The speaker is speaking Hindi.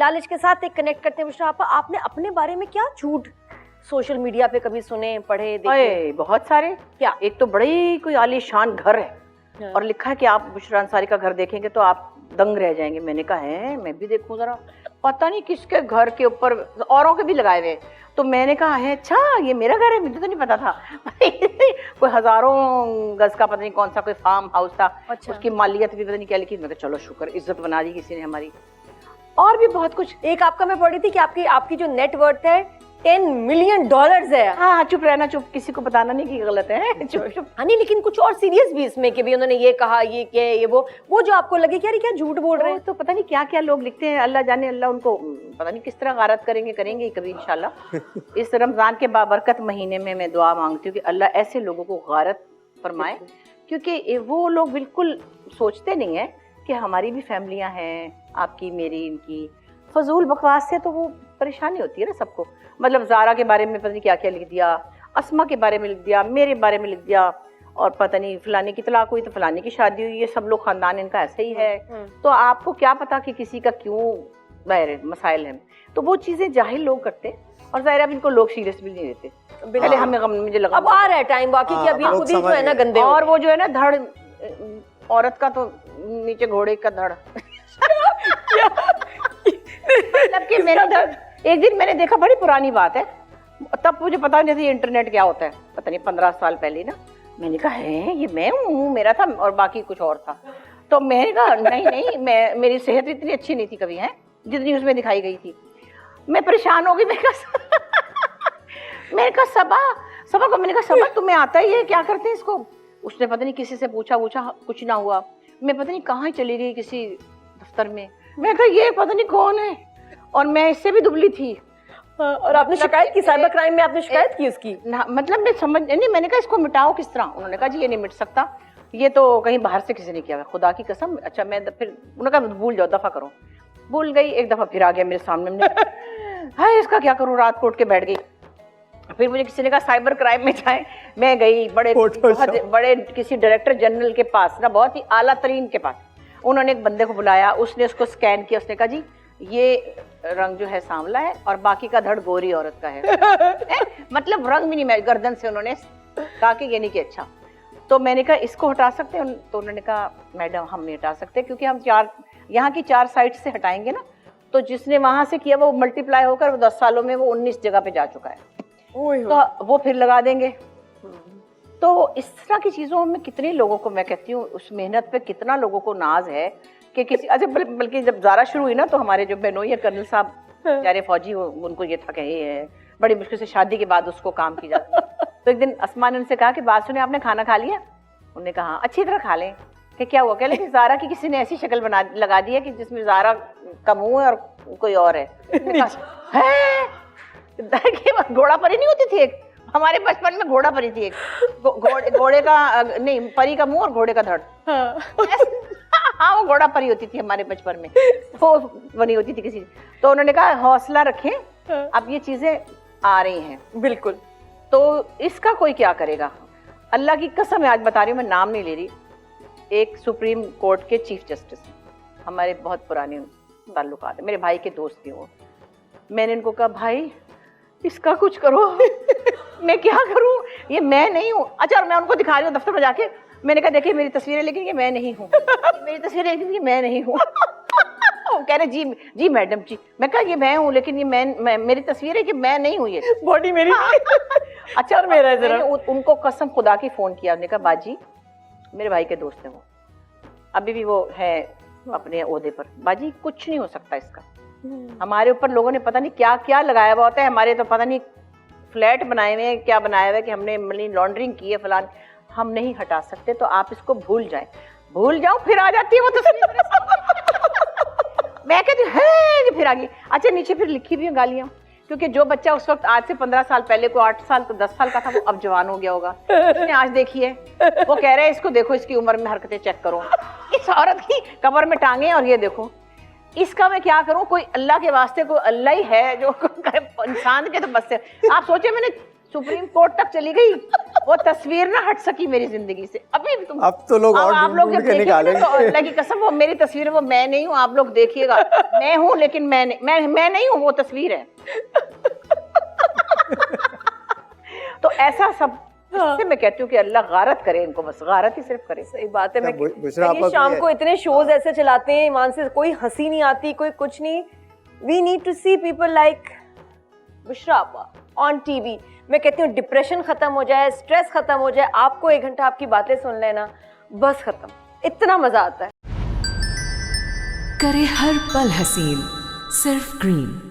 चैलेंज के साथ एक कनेक्ट करते हैं। बुशरा आपा, आपने अपने बारे में क्या झूठ सोशल मीडिया पे कभी सुने, पढ़े, देखे? बहुत सारे। क्या? एक तो बड़ी कोई आलीशान घर है और लिखा है कि आप बुशरा अंसारी का घर देखेंगे तो आप दंग रह जाएंगे। मैंने कहा है मैं भी देखूं जरा, पता नहीं किसके घर के ऊपर, औरों के भी लगाए हुए। तो मैंने कहा है अच्छा ये मेरा घर है, मुझे तो नहीं पता था। कोई हजारों गज का पता नहीं कौन सा कोई फार्म हाउस था। अच्छा। उसकी मालियत भी पता नहीं क्या लिखी। मैं कहा चलो शुक्र, इज्जत बना दी किसी ने हमारी। और भी बहुत कुछ। एक आपका मैं पढ़ी थी कि आपकी जो नेटवर्थ है $10 मिलियन है। हाँ चुप रहना, चुप, किसी को बताना नहीं कि गलत है। चुप चुप। हाँ नहीं, लेकिन कुछ और सीरियस भी इसमें कि भी उन्होंने ये कहा, ये क्या, ये वो जो आपको लगे कि यार क्या झूठ बोल रहे हैं। तो पता नहीं क्या क्या लोग लिखते हैं, अल्लाह जाने, अल्लाह उनको पता नहीं किस तरह गारत करेंगे कभी इंशाल्लाह। इस रमजान के बाबरकत महीने में मैं दुआ मांगती हूँ कि अल्लाह ऐसे लोगों को गारत फरमाए, क्योंकि वो लोग बिल्कुल सोचते नहीं है कि हमारी भी फैमिलियां हैं, आपकी मेरी इनकी। फजूल बकवास से तो वो परेशानी होती है ना सबको। मतलब ज़ारा के बारे में पता नहीं क्या क्या लिख दिया, अस्मा के बारे में लिख दिया, मेरे बारे में लिख दिया, और पता नहीं फलाने की तलाक हुई तो फलाने की शादी हुई, ये सब लोग खानदान इनका ऐसे ही है। तो आपको क्या पता कि किसी का क्यों बाहर मसाइल हैं। तो वो चीज़ें जाहिल लोग करते हैं और ज़ाहिर अब इनको लोग सीरियस भी नहीं लेते। पहले हमें मुझे लगा अब आ रहा है टाइम बाकी कि अब ये खुद ही जो है ना गंदे। और वो जो है ना धड़, औरत का तो नीचे घोड़े का धड़। मतलब कि मेरा धड़, एक दिन मैंने देखा, बड़ी पुरानी बात है, तब मुझे पता नहीं था इंटरनेट क्या होता है, पता नहीं 15 साल पहले ना। मैंने कहा है ये मैं हूँ, मेरा था और बाकी कुछ और था। तो मैंने कहा नहीं मेरी सेहत इतनी अच्छी नहीं थी कभी, है जितनी उसमें दिखाई गई थी। मैं परेशान हो गई। मैंने कहा सबा को, मैंने कहा सबा तुम्हें आता ही है, क्या करते हैं इसको? उसने पता नहीं किसी से पूछा कुछ ना हुआ। मैं पता नहीं कहाँ चली गई किसी दफ्तर में। मैं कहा ये पता नहीं कौन है, और मैं इससे भी दुबली थी। और आपने शिकायत की, साइबर क्राइम में आपने शिकायत की उसकी? मतलब मैं समझ नहीं, मैंने कहा इसको मिटाओ किस तरह। उन्होंने कहा जी ये नहीं मिट सकता, ये तो कहीं बाहर से किसी ने किया है, खुदा की कसम। अच्छा मैं फिर उन्होंने कहा भूल जाओ, दफा करो। भूल गई, एक दफा फिर आ गया मेरे सामने। है इसका क्या करूँ, रात को उठ के बैठ गई। फिर मुझे किसी ने कहा साइबर क्राइम में जाए। मैं गई बड़े किसी डायरेक्टर जनरल के पास ना, बहुत ही आला तरीन के पास। उन्होंने एक बंदे को बुलाया, उसने उसको स्कैन किया, उसने कहा जी ये रंग जो है सांवला है और बाकी का धड़ गोरी औरत का है। मतलब रंग भी नहीं, मैं गर्दन से उन्होंने कहा कि ये नहीं कि अच्छा। तो मैंने कहा इसको हटा सकते हैं? तो उन्होंने कहा मैडम हम नहीं हटा सकते, क्योंकि हम यहाँ की 4 साइट से हटाएंगे ना, तो जिसने वहां से किया वो मल्टीप्लाई होकर 10 सालों में वो 19 जगह पे जा चुका है, तो वो फिर लगा देंगे। तो इस तरह की चीजों में कितने लोगों को, मैं कहती हूँ उस मेहनत पे कितना लोगों को नाज है कि किसी। अच्छा बल्कि जब ज़ारा शुरू हुई ना, तो हमारे जो बहनोई है कर्नल साहब प्यारे फौजी, उनको ये था कि ये बड़ी मुश्किल से शादी के बाद उसको काम की जाती। तो एक दिन अस्मा ने उनसे कहा कि बात सुने आपने खाना खा लिया? उन्होंने कहा अच्छी तरह खा लें। कि क्या हुआ? कह लेकिन ज़ारा की किसी ने ऐसी शक्ल लगा दी है कि जिसमें ज़ारा का मुंह है और कोई और है। घोड़ा परी नहीं होती थी एक, हमारे बचपन में घोड़ा परी थी एक, घोड़े का नहीं, परी का मुंह और घोड़े का धड़। हाँ वो घोड़ा परी होती थी हमारे बचपन में, वो बनी होती थी किसी। तो उन्होंने कहा हौसला रखें, अब ये चीजें आ रही हैं। बिल्कुल। तो इसका कोई क्या करेगा? अल्लाह की कसम है, आज बता रही हूँ, मैं नाम नहीं ले रही, एक सुप्रीम कोर्ट के चीफ जस्टिस, हमारे बहुत पुराने ताल्लुकात है, मेरे भाई के दोस्त थे वो। मैंने इनको कहा भाई इसका कुछ करो। मैं क्या करूं, ये मैं नहीं हूँ। अच्छा, और मैं उनको दिखा रही हूँ दफ्तर में जाके, मैंने कहा देखिए मेरी तस्वीरें, लेकिन ये मैं नहीं हूँ। मेरी तस्वीरें, लेकिन ये मैं नहीं हूँ। कह रहे जी मैडम जी। मैं कहा ये मैं हूँ, लेकिन ये मैं मेरी तस्वीर है कि मैं नहीं हूँ, ये बॉडी मेरी। अच्छा, और मेरा जरा उनको कसम खुदा की फोन किया, उन्होंने कहा बाजी मेरे भाई के दोस्त हैं वो, अभी भी वो है अपने ओहदे पर, बाजी कुछ नहीं हो सकता इसका। हमारे ऊपर लोगों ने पता नहीं क्या क्या लगाया हुआ होता है, हमारे तो पता नहीं फ्लैट बनाए हुए हैं, क्या बनाया हुआ है कि हमने मनी लॉन्ड्रिंग की है फलान, हम नहीं हटा सकते, तो आप इसको भूल जाएं। भूल जाओ, फिर आ जाती है वो तस्वीर। मैं कहती है फिर आ गई। अच्छा, नीचे फिर लिखी भी है गालियां, क्योंकि जो बच्चा उस वक्त आज से 15 साल पहले को 8 साल तो 10 साल का था, वो अब जवान हो गया होगा। उसने आज देखी है, वो कह रहे हैं इसको देखो, इसकी उम्र में हरकतें चेक करो, इस औरत की कमर में टांगे और ये देखो, इसका मैं क्या करूं? कोई अल्लाह के वास्ते, कोई अल्लाह ही है जो इंसान के तो बस से। आप सोचे मैंने सुप्रीम कोर्ट तक चली गई वो तस्वीर ना हट सकी मेरी जिंदगी से। अभी भी तुम, अब तो लोग और आप लोग ढूंढ जब के देखेंगे निकालेंगे। तो अल्लाह की कसम वो मेरी तस्वीर है, वो मैं नहीं हूँ। आप लोग देखिएगा, मैं हूँ लेकिन मैं नहीं हूँ, वो तस्वीर है। तो ऐसा सब, इससे मैं कहती हूँ कि अल्लाह गारत करे इनको, बस गारत ही सिर्फ करे। सही बात है। मैं बुशरा ये आपा शाम कोई- को इतने शोज ऐसे चलाते हैं, ईमान से कोई हंसी नहीं आती, कोई कुछ नहीं। We need to see people like Bushra apa on TV. मैं कहती हूँ डिप्रेशन खत्म हो जाए, स्ट्रेस खत्म हो जाए, आपको 1 घंटा आपकी बातें सुन लेना, बस खत्म। इतना मजा आता है। करे हर पल हसीन, सिर्फ ग्रीन।